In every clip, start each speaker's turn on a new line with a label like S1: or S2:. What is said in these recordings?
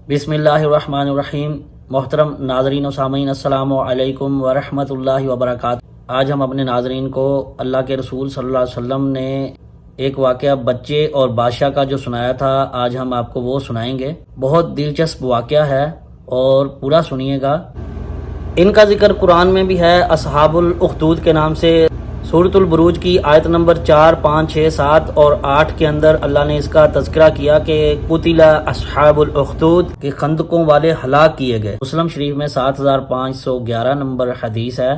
S1: بسم اللہ الرحمن الرحیم۔ محترم ناظرین و سامعین، السلام علیکم ورحمۃ اللہ وبرکاتہ۔ آج ہم اپنے ناظرین کو اللہ کے رسول صلی اللہ علیہ وسلم نے ایک واقعہ بچے اور بادشاہ کا جو سنایا تھا، آج ہم آپ کو وہ سنائیں گے۔ بہت دلچسپ واقعہ ہے اور پورا سنیے گا۔ ان کا ذکر قرآن میں بھی ہے اصحاب الاخدود کے نام سے۔ سورۃ البروج کی آیت نمبر 4، 5، 6، 7 اور 8 کے اندر اللہ نے اس کا تذکرہ کیا کہ قتل اصحاب الاخدود، کہ خندقوں والے ہلاک کیے گئے۔ مسلم شریف میں 7511 نمبر حدیث ہے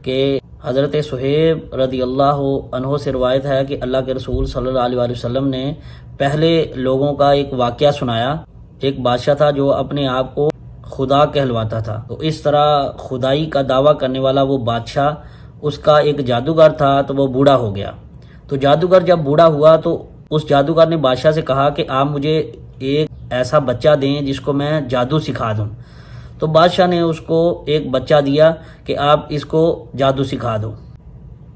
S1: کہ حضرت صہیب رضی اللہ عنہ سے روایت ہے کہ اللہ کے رسول صلی اللہ علیہ وسلم نے پہلے لوگوں کا ایک واقعہ سنایا۔ ایک بادشاہ تھا جو اپنے آپ کو خدا کہلواتا تھا، تو اس طرح خدائی کا دعویٰ کرنے والا وہ بادشاہ، اس کا ایک جادوگر تھا، تو وہ بوڑھا ہو گیا۔ تو جادوگر جب بوڑھا ہوا تو اس جادوگر نے بادشاہ سے کہا کہ آپ مجھے ایک ایسا بچہ دیں جس کو میں جادو سکھا دوں۔ تو بادشاہ نے اس کو ایک بچہ دیا کہ آپ اس کو جادو سکھا دو۔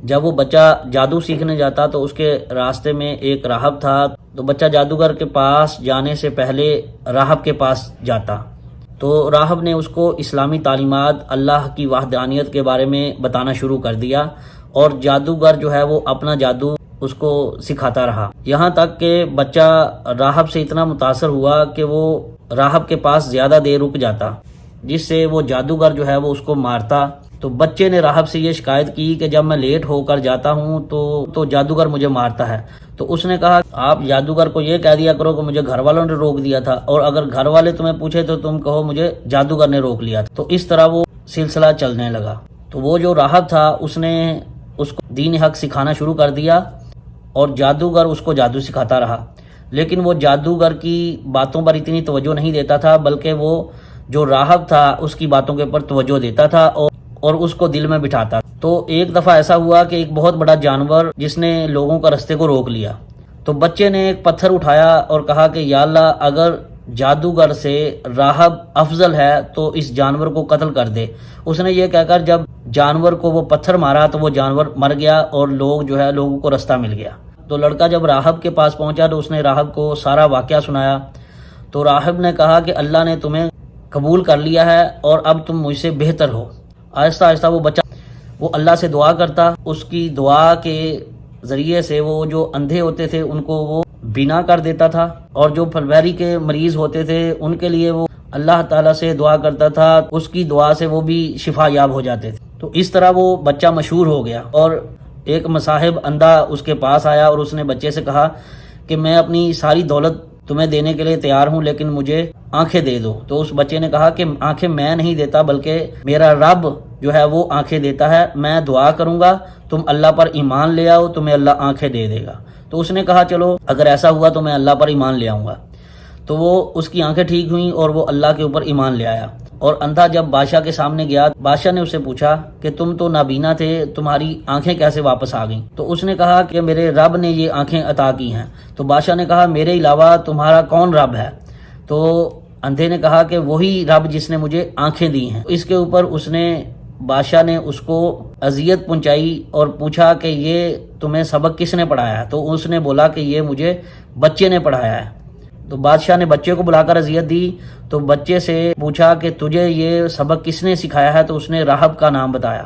S1: جب وہ بچہ جادو سیکھنے جاتا تو اس کے راستے میں ایک راہب تھا، تو بچہ جادوگر کے پاس جانے سے پہلے راہب کے پاس جاتا، تو راہب نے اس کو اسلامی تعلیمات، اللہ کی وحدانیت کے بارے میں بتانا شروع کر دیا، اور جادوگر جو ہے وہ اپنا جادو اس کو سکھاتا رہا، یہاں تک کہ بچہ راہب سے اتنا متاثر ہوا کہ وہ راہب کے پاس زیادہ دیر رک جاتا، جس سے وہ جادوگر جو ہے وہ اس کو مارتا۔ تو بچے نے راہب سے یہ شکایت کی کہ جب میں لیٹ ہو کر جاتا ہوں تو جادوگر مجھے مارتا ہے۔ تو اس نے کہا آپ جادوگر کو یہ کہہ دیا کرو کہ مجھے گھر والوں نے روک دیا تھا، اور اگر گھر والے تمہیں پوچھے تو تم کہو مجھے جادوگر نے روک لیا تھا۔ تو اس طرح وہ سلسلہ چلنے لگا۔ تو وہ جو راہب تھا اس نے اس کو دین حق سکھانا شروع کر دیا، اور جادوگر اس کو جادو سکھاتا رہا، لیکن وہ جادوگر کی باتوں پر اتنی توجہ نہیں دیتا تھا، بلکہ وہ جو راہب تھا اس کی باتوں کے اوپر توجہ دیتا تھا اور اس کو دل میں بٹھاتا۔ تو ایک دفعہ ایسا ہوا کہ ایک بہت بڑا جانور جس نے لوگوں کا رستے کو روک لیا، تو بچے نے ایک پتھر اٹھایا اور کہا کہ یا اللہ، اگر جادوگر سے راہب افضل ہے تو اس جانور کو قتل کر دے۔ اس نے یہ کہہ کر جب جانور کو وہ پتھر مارا تو وہ جانور مر گیا، اور لوگوں کو رستہ مل گیا۔ تو لڑکا جب راہب کے پاس پہنچا تو اس نے راہب کو سارا واقعہ سنایا۔ تو راہب نے کہا کہ اللہ نے تمہیں قبول کر لیا ہے اور اب تم مجھ سے بہتر ہو۔ آہستہ آہستہ وہ بچہ وہ اللہ سے دعا کرتا، اس کی دعا کے ذریعے سے وہ جو اندھے ہوتے تھے ان کو وہ بینا کر دیتا تھا، اور جو پھلبیری کے مریض ہوتے تھے ان کے لیے وہ اللہ تعالیٰ سے دعا کرتا تھا، اس کی دعا سے وہ بھی شفا یاب ہو جاتے تھے۔ تو اس طرح وہ بچہ مشہور ہو گیا، اور ایک مصاحب اندھا اس کے پاس آیا اور اس نے بچے سے کہا کہ میں اپنی ساری دولت تمہیں دینے کے لیے تیار ہوں، لیکن مجھے آنکھیں دے دو۔ تو اس بچے نے کہا کہ آنکھیں میں نہیں دیتا، بلکہ میرا رب جو ہے وہ آنکھیں دیتا ہے، میں دعا کروں گا، تم اللہ پر ایمان لے آؤ، تمہیں اللہ آنکھیں دے دے گا۔ تو اس نے کہا چلو اگر ایسا ہوا تو میں اللہ پر ایمان لے آؤں گا۔ تو وہ اس کی آنکھیں ٹھیک ہوئیں اور وہ اللہ کے اوپر ایمان لے آیا۔ اور اندھا جب بادشاہ کے سامنے گیا، بادشاہ نے اسے پوچھا کہ تم تو نابینا تھے، تمہاری آنکھیں کیسے واپس آ گئیں؟ تو اس نے کہا کہ میرے رب نے یہ آنکھیں عطا کی ہیں۔ تو بادشاہ نے کہا میرے علاوہ تمہارا کون رب ہے؟ تو اندھے نے کہا کہ وہی رب جس نے مجھے آنکھیں دی ہیں۔ اس کے اوپر بادشاہ نے اس کو اذیت پہنچائی اور پوچھا کہ یہ تمہیں سبق کس نے پڑھایا ہے؟ تو اس نے بولا کہ یہ مجھے بچے نے پڑھایا ہے۔ تو بادشاہ نے بچے کو بلا کر اذیت دی، تو بچے سے پوچھا کہ تجھے یہ سبق کس نے سکھایا ہے؟ تو اس نے راہب کا نام بتایا۔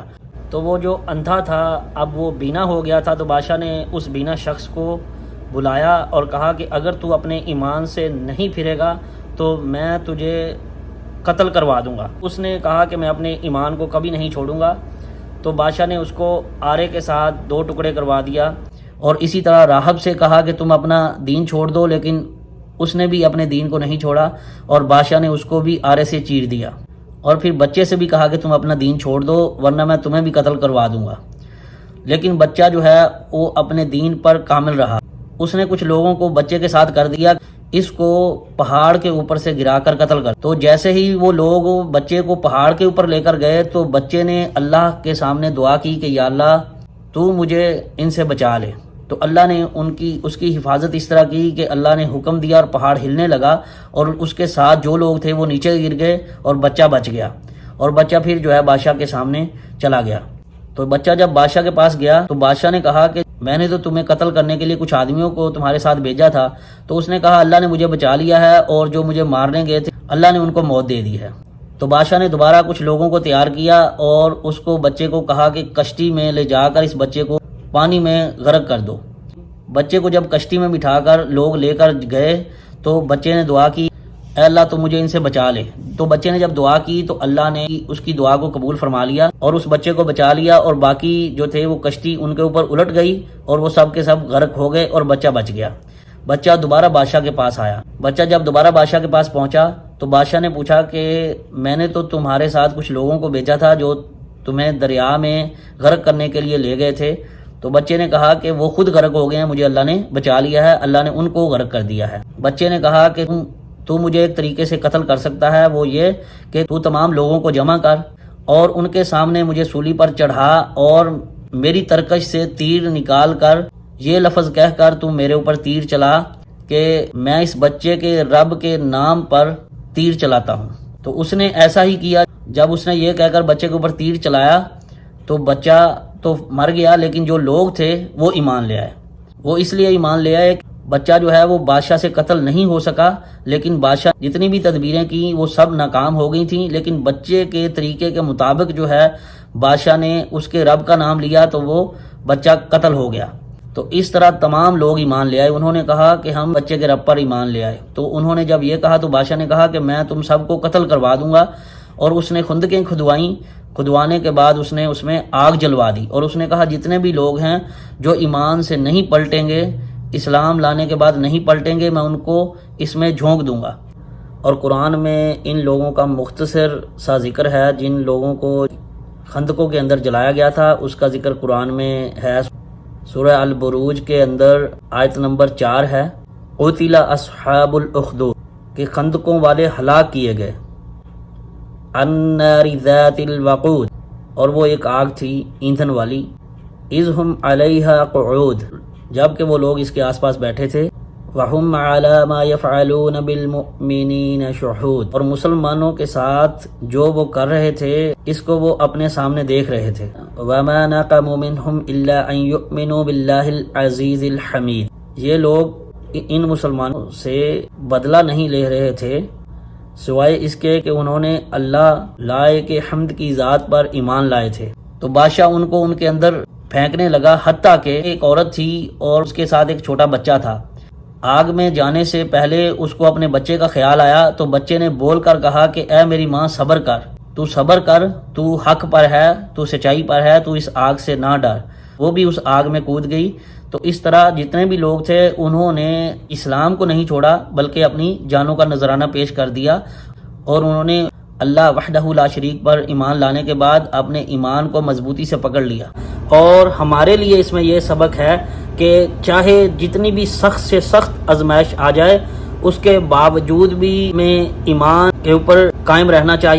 S1: تو وہ جو اندھا تھا اب وہ بینا ہو گیا تھا، تو بادشاہ نے اس بینا شخص کو بلایا اور کہا کہ اگر تو اپنے ایمان سے نہیں پھرے گا تو میں تجھے قتل کروا دوں گا۔ اس نے کہا کہ میں اپنے ایمان کو کبھی نہیں چھوڑوں گا۔ تو بادشاہ نے اس کو آرے کے ساتھ 2 ٹکڑے کروا دیا، اور اسی طرح راہب سے کہا کہ تم اپنا دین چھوڑ دو، لیکن اس نے بھی اپنے دین کو نہیں چھوڑا، اور بادشاہ نے اس کو بھی آرے سے چیر دیا۔ اور پھر بچے سے بھی کہا کہ تم اپنا دین چھوڑ دو ورنہ میں تمہیں بھی قتل کروا دوں گا۔ لیکن بچہ جو ہے وہ اپنے دین پر کامل رہا۔ اس نے کچھ لوگوں کو بچے کے ساتھ کر دیا، اس کو پہاڑ کے اوپر سے گرا کر قتل کر۔ تو جیسے ہی وہ لوگ بچے کو پہاڑ کے اوپر لے کر گئے تو بچے نے اللہ کے سامنے دعا کی کہ یا اللہ تو مجھے ان سے بچا لے۔ تو اللہ نے اس کی حفاظت اس طرح کی کہ اللہ نے حکم دیا اور پہاڑ ہلنے لگا، اور اس کے ساتھ جو لوگ تھے وہ نیچے گر گئے اور بچہ بچ گیا، اور بچہ پھر جو ہے بادشاہ کے سامنے چلا گیا۔ تو بچہ جب بادشاہ کے پاس گیا تو بادشاہ نے کہا کہ میں نے تو تمہیں قتل کرنے کے لیے کچھ آدمیوں کو تمہارے ساتھ بھیجا تھا۔ تو اس نے کہا اللہ نے مجھے بچا لیا ہے، اور جو مجھے مارنے گئے تھے اللہ نے ان کو موت دے دی ہے۔ تو بادشاہ نے دوبارہ کچھ لوگوں کو تیار کیا اور اس کو بچے کو کہا کہ کشتی میں لے جا کر اس بچے کو پانی میں غرق کر دو۔ بچے کو جب کشتی میں بٹھا کر لوگ لے کر گئے تو بچے نے دعا کی، اے اللہ تو مجھے ان سے بچا لے۔ تو بچے نے جب دعا کی تو اللہ نے اس کی دعا کو قبول فرما لیا اور اس بچے کو بچا لیا، اور باقی جو تھے وہ کشتی ان کے اوپر الٹ گئی اور وہ سب کے سب غرق ہو گئے اور بچہ بچ گیا۔ بچہ دوبارہ بادشاہ کے پاس آیا۔ بچہ جب دوبارہ بادشاہ کے پاس پہنچا تو بادشاہ نے پوچھا کہ میں نے تو تمہارے ساتھ کچھ لوگوں کو بھیجا تھا جو تمہیں دریا میں غرق کرنے کے لیے لے گئے تھے۔ تو بچے نے کہا کہ وہ خود غرق ہو گئے ہیں، مجھے اللہ نے بچا لیا ہے، اللہ نے ان کو غرق کر دیا ہے۔ بچے نے کہا کہ تو مجھے ایک طریقے سے قتل کر سکتا ہے، وہ یہ کہ تو تمام لوگوں کو جمع کر اور ان کے سامنے مجھے سولی پر چڑھا اور میری ترکش سے تیر نکال کر یہ لفظ کہہ کر تو میرے اوپر تیر چلا کہ میں اس بچے کے رب کے نام پر تیر چلاتا ہوں۔ تو اس نے ایسا ہی کیا۔ جب اس نے یہ کہہ کر بچے کے اوپر تیر چلایا تو بچہ تو مر گیا، لیکن جو لوگ تھے وہ ایمان لے آئے۔ وہ اس لیے ایمان لے آئے کہ بچہ جو ہے وہ بادشاہ سے قتل نہیں ہو سکا، لیکن بادشاہ جتنی بھی تدبیریں کی وہ سب ناکام ہو گئی تھیں، لیکن بچے کے طریقے کے مطابق جو ہے بادشاہ نے اس کے رب کا نام لیا تو وہ بچہ قتل ہو گیا۔ تو اس طرح تمام لوگ ایمان لے آئے۔ انہوں نے کہا کہ ہم بچے کے رب پر ایمان لے آئے۔ تو انہوں نے جب یہ کہا تو بادشاہ نے کہا کہ میں تم سب کو قتل کروا دوں گا، اور اس نے خندقیں کھدوائیں۔ کھدوانے کے بعد اس نے اس میں آگ جلوا دی اور اس نے کہا جتنے بھی لوگ ہیں جو ایمان سے نہیں پلٹیں گے، اسلام لانے کے بعد نہیں پلٹیں گے، میں ان کو اس میں جھونک دوں گا۔ اور قرآن میں ان لوگوں کا مختصر سا ذکر ہے جن لوگوں کو خندقوں کے اندر جلایا گیا تھا، اس کا ذکر قرآن میں ہے۔ سورہ البروج کے اندر آیت نمبر 4 ہے، قتل اصحاب الاخدود، کہ خندقوں والے ہلاک کیے گئے، النار ذات الوقود، اور وہ ایک آگ تھی ایندھن والی، اذ ہم علیہا قعود، جبکہ وہ لوگ اس کے آس پاس بیٹھے تھے، وَهُمْ عَلَى مَا يَفْعَلُونَ بِالْمُؤْمِنِينَ شُهُودٌ، اور مسلمانوں کے ساتھ جو وہ کر رہے تھے اس کو وہ اپنے سامنے دیکھ رہے تھے۔ وَمَا نَقَمُوا مِنْهُمْ إِلَّا أَن يُؤْمِنُوا بِاللَّهِ الْعَزِيزِ الْحَمِيدِ، یہ لوگ ان مسلمانوں سے بدلہ نہیں لے رہے تھے سوائے اس کے کہ انہوں نے اللہ لائق حمد کی ذات پر ایمان لائے تھے۔ تو بادشاہ ان کو ان کے اندر پھینکنے لگا، حتیٰ کہ ایک عورت تھی اور اس کے ساتھ ایک چھوٹا بچہ تھا۔ آگ میں جانے سے پہلے اس کو اپنے بچے کا خیال آیا تو بچے نے بول کر کہا کہ اے میری ماں صبر کر، تو صبر کر، تو حق پر ہے، تو سچائی پر ہے، تو اس آگ سے نہ ڈر۔ وہ بھی اس آگ میں کود گئی۔ تو اس طرح جتنے بھی لوگ تھے انہوں نے اسلام کو نہیں چھوڑا بلکہ اپنی جانوں کا نذرانہ پیش کر دیا، اور انہوں نے اللہ وحدہ لا شریک پر ایمان لانے کے بعد اپنے ایمان کو مضبوطی سے پکڑ لیا۔ اور ہمارے لیے اس میں یہ سبق ہے کہ چاہے جتنی بھی سخت سے سخت آزمائش آ جائے اس کے باوجود بھی میں ایمان کے اوپر قائم رہنا چاہیے۔